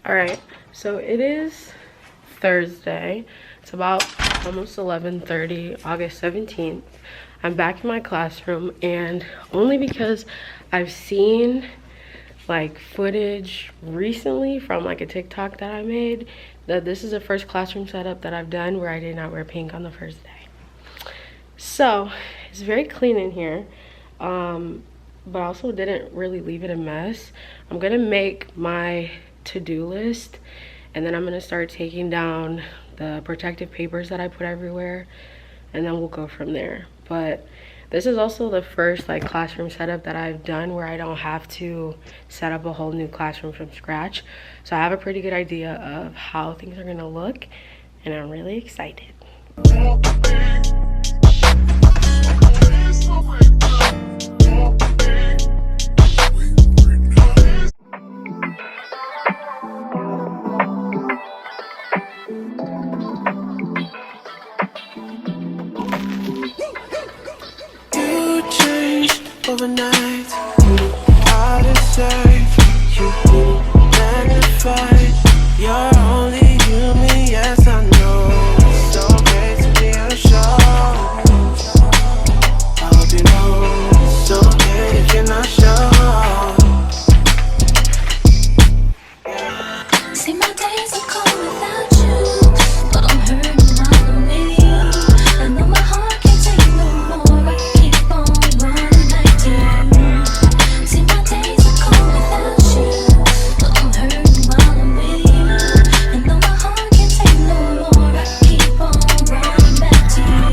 All right, so it is Thursday. It's about almost 11:30, August 17th. I'm back in my classroom, and only because I've seen like footage recently from like a TikTok that I made, that this is the first classroom setup that I've done where I did not wear pink on the first day. So it's very clean in here, but I also didn't really leave it a mess. I'm gonna make my to-do list, and then I'm gonna start taking down the protective papers that I put everywhere, and then we'll go from there. But this is also the first like classroom setup that I've done where I don't have to set up a whole new classroom from scratch. So I have a pretty good idea of how things are gonna look, and I'm really excited. Overnight, I decide you magnified. You're only human, yes I know. It's okay to be unsure. I hope you know it's okay if you're not sure. See, my days are cold without you, but I'm hurting while I'm with you. I know my heart can't take no more. I keep on running back to you. See, my days are cold without you, but I'm hurting while I'm with you. I know my heart can't take no more. I keep on running back to you.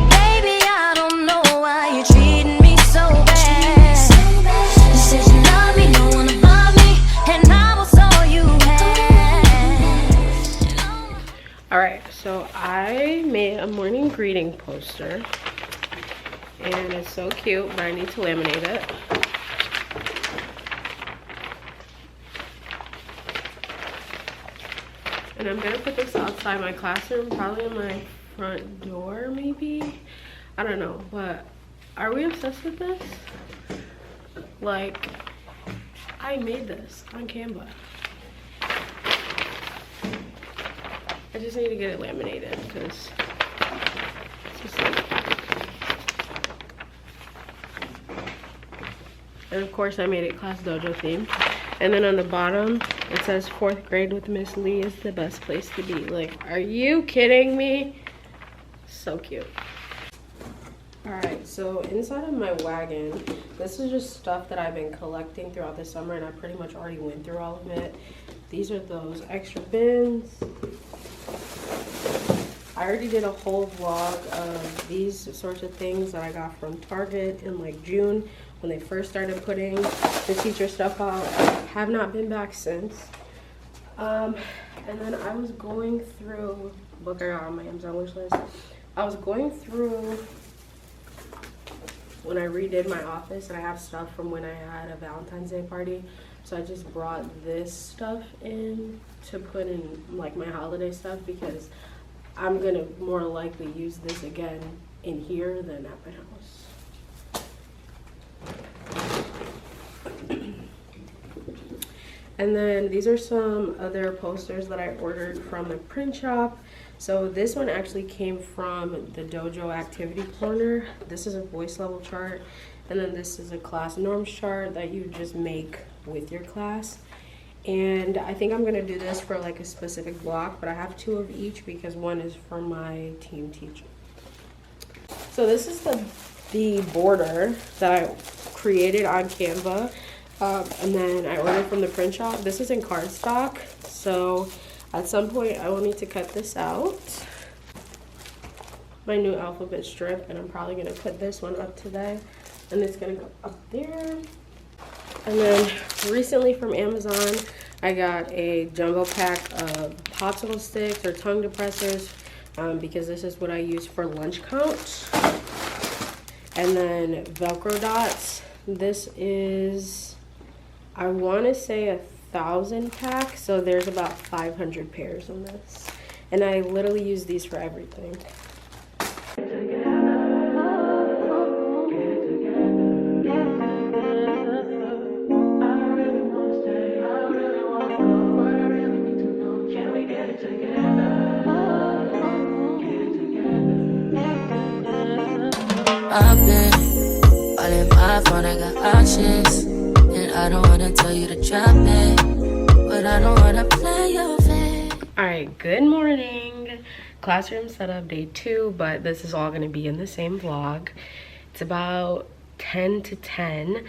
Baby, I don't know why you're treating me so bad. You said you love me, no one above me, and I was all you had. All right, so I made a morning greeting poster, and it's so cute, but I need to laminate it. And I'm gonna put this outside my classroom, probably in my front door, maybe. I don't know, but are we obsessed with this? Like, I made this on Canva. I just need to get it laminated because it's just like, and of course I made it class dojo themed. And then on the bottom it says 4th grade with Miss Lee is the best place to be. Like, are you kidding me? So cute. All right, so inside of my wagon, this is just stuff that I've been collecting throughout the summer, and I pretty much already went through all of it. These are those extra bins. I already did a whole vlog of these sorts of things that I got from Target in like June when they first started putting the teacher stuff out. I have not been back since. And then I was going through, book I got on my Amazon wish list. I was going through when I redid my office, and I have stuff from when I had a Valentine's Day party. So I just brought this stuff in to put in like my holiday stuff, because I'm gonna more likely use this again in here than at my house. And then these are some other posters that I ordered from the print shop. So this one actually came from the dojo activity corner. This is a voice level chart, and then this is a class norms chart that you just make with your class. And I think I'm gonna do this for like a specific block, but I have 2 of each because one is for my team teacher. So this is the border that I created on Canva, and then I ordered from the print shop. This is in cardstock, so at some point I will need to cut this out. My new alphabet strip, and I'm probably gonna put this one up today, and it's gonna go up there. And then recently from Amazon, I got a jumbo pack of popsicle sticks or tongue depressors, because this is what I use for lunch count. And then Velcro dots. This is, I want to say 1,000 pack, so there's about 500 pairs on this. And I literally use these for everything. I've been all in my phone, I got options. And I don't wanna tell you to drop it, but I don't wanna play your face. All right, good morning. Classroom setup day 2, but this is all gonna be in the same vlog. It's about 10 to 10.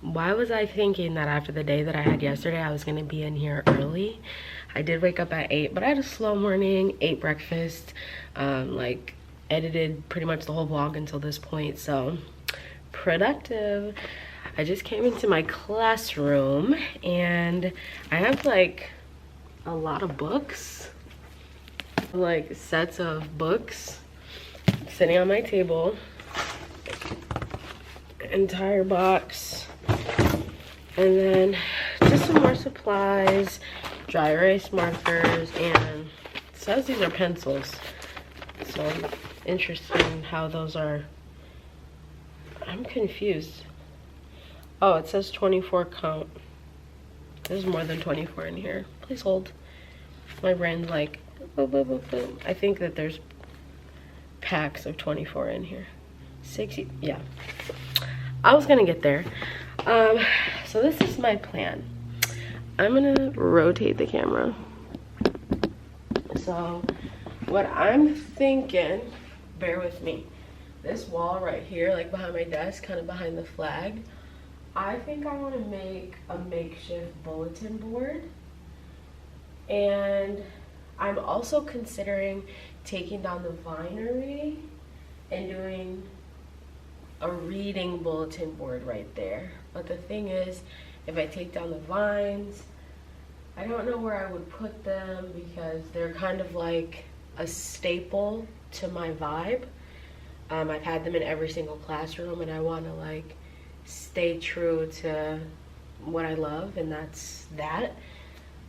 Why was I thinking that after the day that I had yesterday, I was gonna be in here early? I did wake up at 8, but I had a slow morning, ate breakfast, like edited pretty much the whole vlog until this point, so productive. I just came into my classroom and I have like a lot of books, like sets of books sitting on my table, entire box, and then just some more supplies, dry erase markers, and it says these are pencils, so I'm interested in how those are. I'm confused. Oh, it says 24 count. There's more than 24 in here. Please hold. My brain's like boom, boom, boom, boom. I think that there's packs of 24 in here. 60, yeah. I was gonna get there. So this is my plan. I'm gonna rotate the camera. So what I'm thinking, bear with me, this wall right here, like behind my desk, kind of behind the flag, I think I want to make a makeshift bulletin board. And I'm also considering taking down the vinery and doing a reading bulletin board right there. But the thing is, if I take down the vines, I don't know where I would put them because they're kind of like a staple to my vibe. I've had them in every single classroom, and I want to like stay true to what I love, and that's that.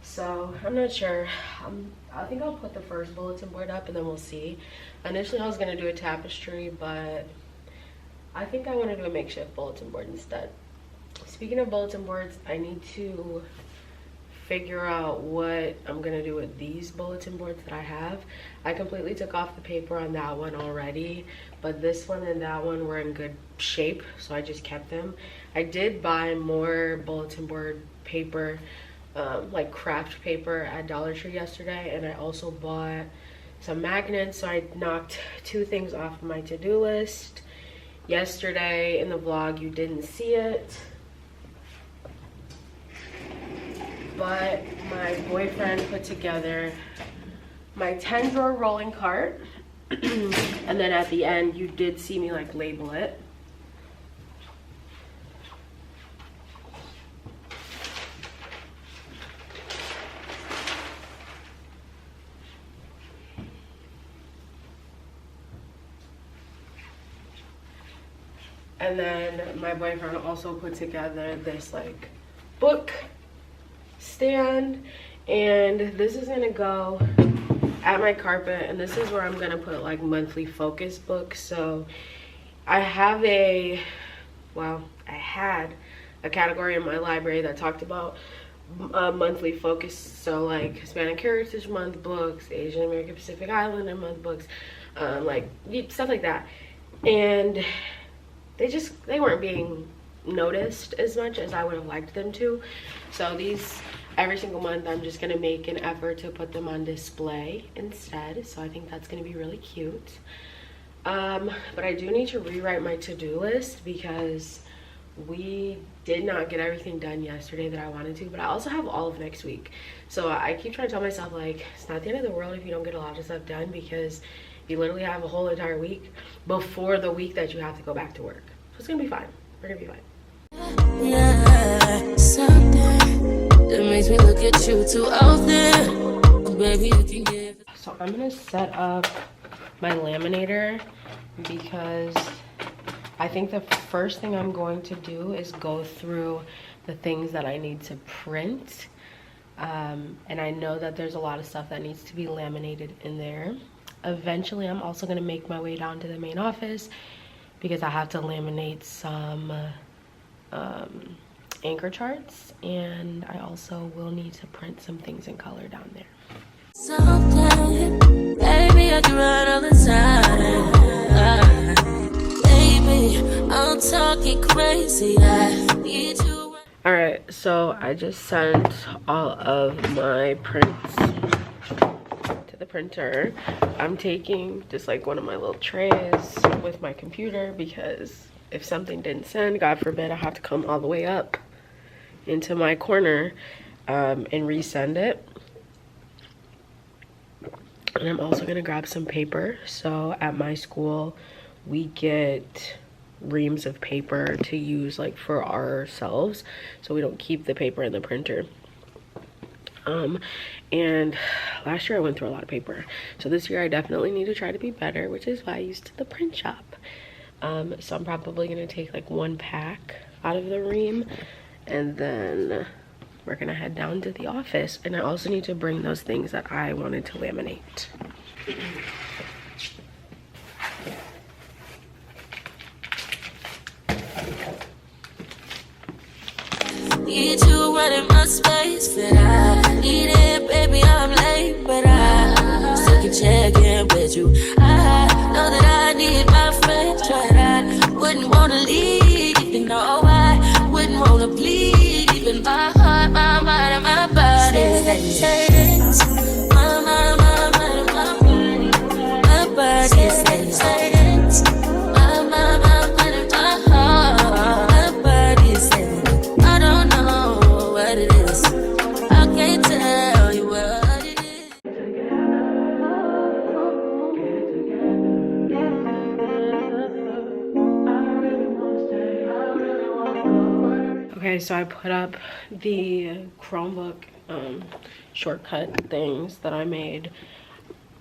So I'm not sure. I think I'll put the first bulletin board up and then we'll see. Initially I was going to do a tapestry, but I think I want to do a makeshift bulletin board instead. Speaking of bulletin boards, I need to figure out what I'm gonna do with these bulletin boards that I have. I completely took off the paper on that one already, but this one and that one were in good shape, so I just kept them. I did buy more bulletin board paper, like craft paper at Dollar Tree yesterday, and I also bought some magnets, so I knocked 2 things off of my to-do list. Yesterday in the vlog you didn't see it, but my boyfriend put together my 10-drawer rolling cart, and then at the end you did see me like label it. And then my boyfriend also put together this like book stand, and this is gonna go at my carpet, and this is where I'm gonna put like monthly focus books. So I have I had a category in my library that talked about monthly focus, so like Hispanic Heritage Month books, Asian American Pacific Islander Month books, like stuff like that, and they weren't being noticed as much as I would have liked them to. So these, every single month I'm just gonna make an effort to put them on display instead, so I think that's gonna be really cute. But I do need to rewrite my to-do list because we did not get everything done yesterday that I wanted to, but I also have all of next week. So I keep trying to tell myself, like, it's not the end of the world if you don't get a lot of stuff done, because you literally have a whole entire week before the week that you have to go back to work. So it's gonna be fine. We're gonna be fine. Yeah, something that makes me look at you too out there. Baby, you can give. So I'm gonna set up my laminator because I think the first thing I'm going to do is go through the things that I need to print. And I know that there's a lot of stuff that needs to be laminated in there. Eventually, I'm also gonna make my way down to the main office because I have to laminate some anchor charts, and I also will need to print some things in color down there. Something, baby, I can run all the time. So I just sent all of my prints to the printer. I'm taking just like one of my little trays with my computer because if something didn't send, God forbid, I have to come all the way up into my corner and resend it. And I'm also gonna grab some paper. So at my school, we get reams of paper to use like for ourselves, so we don't keep the paper in the printer. And last year I went through a lot of paper, so this year I definitely need to try to be better, which is why I used the print shop. So I'm probably gonna take like 1 pack out of the ream, and then we're gonna head down to the office. And I also need to bring those things that I wanted to laminate. Need you running my space, but I need it, baby. I'm late, but I still can check in with you. I know that I need my friends, but I wouldn't wanna leave. You know, I wouldn't wanna bleed. Even my heart, my mind, and my body says, my mind, my mind, my body, my body says, my mind, my mind, and my heart, my body says. I don't know what it is. I can't tell you what it is. Okay, so I put up the Chromebook shortcut things that I made.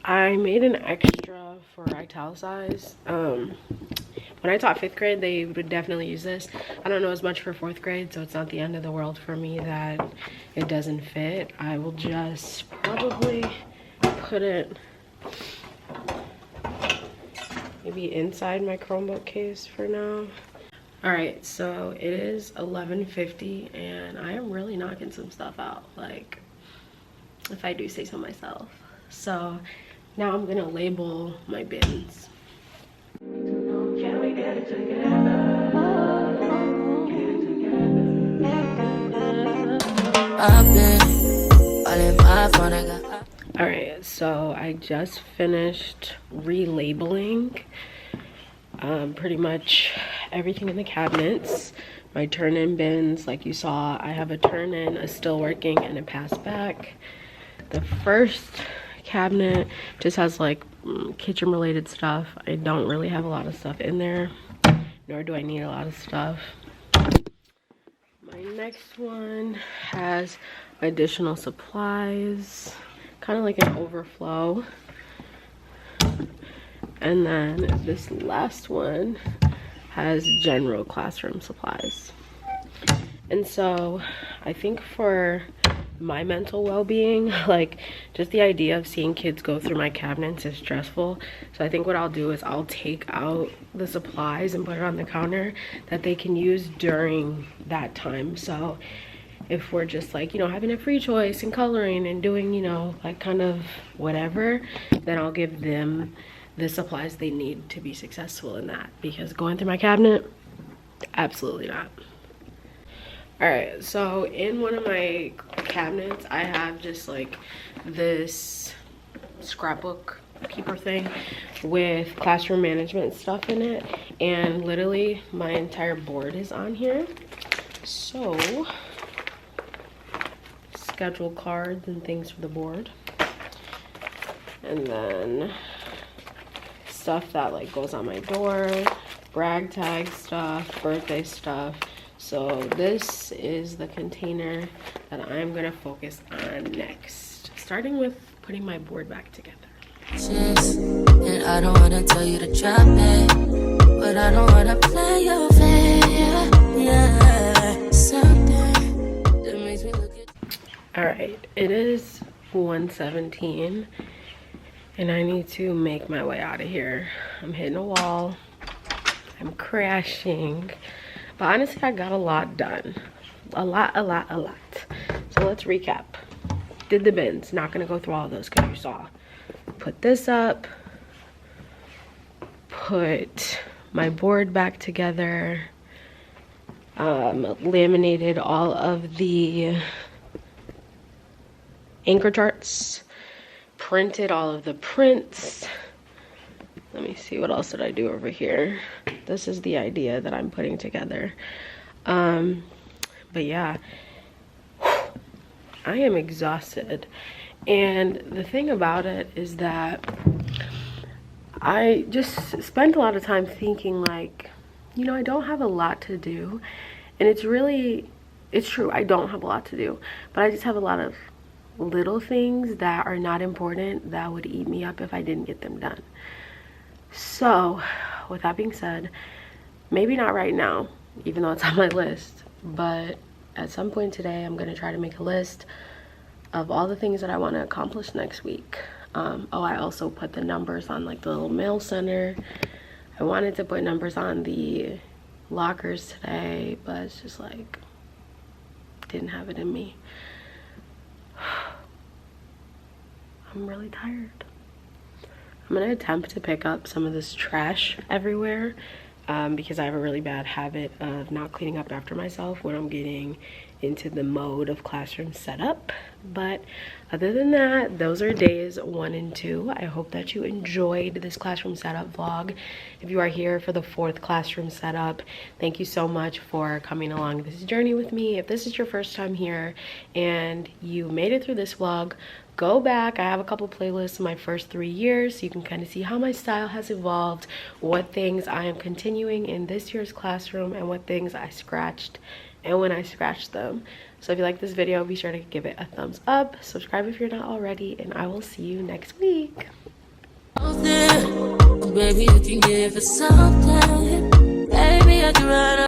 I made an extra for italicize. When I taught 5th grade, they would definitely use this. I don't know as much for 4th grade, so it's not the end of the world for me that it doesn't fit. I will just probably put it maybe inside my Chromebook case for now. All right, so it is 11:50 and I am really knocking some stuff out, like, if I do say so myself. So now I'm gonna label my bins. Can we get it together? All right, so I just finished relabeling pretty much everything in the cabinets. My turn-in bins, like you saw, I have a turn-in, a still working, and a pass back. The first cabinet just has like kitchen related stuff. I don't really have a lot of stuff in there, nor do I need a lot of stuff. My next one has additional supplies, kind of like an overflow. And then this last one has general classroom supplies. And so I think for my mental well-being, like, just the idea of seeing kids go through my cabinets is stressful. So I think what I'll do is I'll take out the supplies and put it on the counter that they can use during that time. So if we're just like, you know, having a free choice and coloring and doing, you know, like kind of whatever, then I'll give them the supplies they need to be successful in that. Because going through my cabinet, absolutely not. All right, so in one of my cabinets, I have just like this scrapbook keeper thing with classroom management stuff in it, and literally my entire board is on here. So schedule cards and things for the board, and then stuff that like goes on my door, brag tag stuff, birthday stuff. So this is the container that I'm gonna focus on next, starting with putting my board back together. And I don't wanna tell you to drop it, but I don't wanna play your fair. Yeah, something that makes me look at. All right, it is 1:17 and I need to make my way out of here. I'm hitting a wall, I'm crashing. But honestly, I got a lot done. A lot. So let's recap. Did the bins. Not gonna go through all of those because you saw. Put this up. Put my board back together. laminated all of the anchor charts, printed all of the prints. Let me see, what else did I do over here? This is the idea that I'm putting together. But yeah, I am exhausted. And the thing about it is that I just spent a lot of time thinking, like, you know, I don't have a lot to do. And it's true, I don't have a lot to do, but I just have a lot of little things that are not important that would eat me up if I didn't get them done. So with that being said, maybe not right now, even though it's on my list, but at some point today I'm gonna try to make a list of all the things that I want to accomplish next week. Oh, I also put the numbers on like the little mail center. I wanted to put numbers on the lockers today, but it's just like didn't have it in me. I'm really tired. I'm gonna attempt to pick up some of this trash everywhere because I have a really bad habit of not cleaning up after myself when I'm getting into the mode of classroom setup. But other than that, those are days 1 and 2. I hope that you enjoyed this classroom setup vlog. If you are here for the 4th classroom setup, thank you so much for coming along this journey with me. If this is your first time here and you made it through this vlog, go back. I have a couple playlists in my first 3 years so you can kind of see how my style has evolved, what things I am continuing in this year's classroom, and what things I scratched and when I scratched them. So if you like this video, be sure to give it a thumbs up, subscribe if you're not already, and I will see you next week. Baby, you can give it something. Baby, I can run